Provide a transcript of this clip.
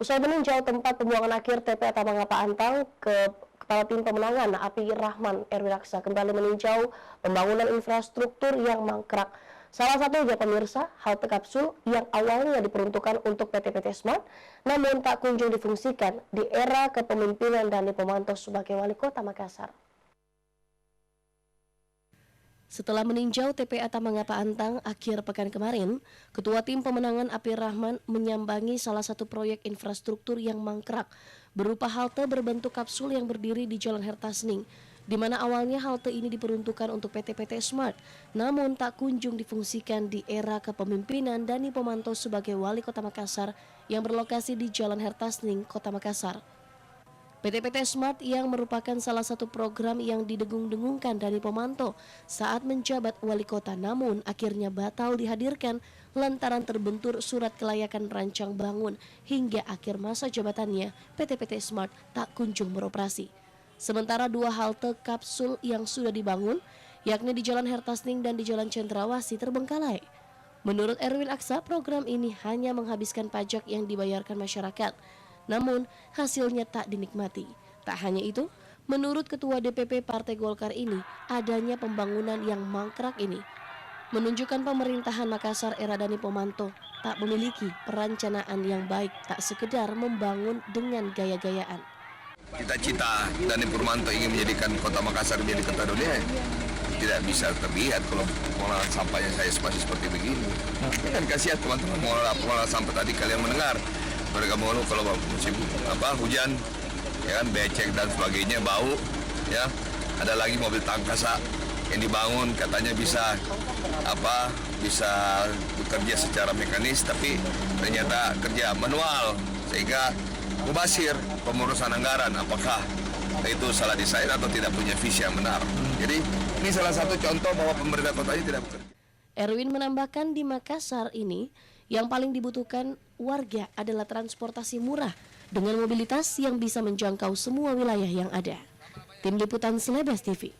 Usai meninjau tempat pembuangan akhir TPA Tamangapa Antang, Kepala Tim Pemenangan Api Rahman Erwin Aksa kembali meninjau pembangunan infrastruktur yang mangkrak. Salah satunya pemirsa, halte kapsul yang awalnya diperuntukkan untuk PT-PT Smart, namun tak kunjung difungsikan di era kepemimpinan Dani Pomanto sebagai Wali Kota Makassar. Setelah meninjau TPA Tamangapa Antang akhir pekan kemarin, Ketua Tim Pemenangan Api Rahman menyambangi salah satu proyek infrastruktur yang mangkrak, berupa halte berbentuk kapsul yang berdiri di Jalan Hertasning, di mana awalnya halte ini diperuntukkan untuk PT-PT Smart, namun tak kunjung difungsikan di era kepemimpinan Dani Pomanto sebagai Wali Kota Makassar yang berlokasi di Jalan Hertasning, Kota Makassar. PT-PT Smart yang merupakan salah satu program yang didengung-dengungkan Dani Pomanto saat menjabat wali kota, namun akhirnya batal dihadirkan lantaran terbentur surat kelayakan rancang bangun hingga akhir masa jabatannya. PT-PT Smart tak kunjung beroperasi. Sementara dua halte kapsul yang sudah dibangun, yakni di Jalan Hertasning dan di Jalan Cendrawasih, terbengkalai. Menurut Erwin Aksa, program ini hanya menghabiskan pajak yang dibayarkan masyarakat, namun hasilnya tak dinikmati. Tak hanya itu, menurut Ketua DPP Partai Golkar ini, adanya pembangunan yang mangkrak ini menunjukkan pemerintahan Makassar era Dani Pomanto tak memiliki perencanaan yang baik, tak sekedar membangun dengan gaya-gayaan. Cita-cita Dani Pomanto ingin menjadikan kota Makassar menjadi kota dunia tidak bisa terlihat kalau pengelolaan sampahnya saya masih seperti begini. Ini kan kasihan teman-teman pengelola sampah tadi kalian mendengar. Mereka mengeluh kalau musim hujan, ya kan, becek dan sebagainya, bau, ya. Ada lagi mobil tangkasa yang dibangun katanya bisa bekerja secara mekanis, tapi ternyata kerja manual sehingga mubazir pengurusan anggaran. Apakah itu salah desain atau tidak punya visi yang benar? Jadi ini salah satu contoh bahwa pemerintah kota ini tidak bekerja. Erwin menambahkan di Makassar ini yang paling dibutuhkan warga adalah transportasi murah dengan mobilitas yang bisa menjangkau semua wilayah yang ada. Tim Liputan Selebes TV.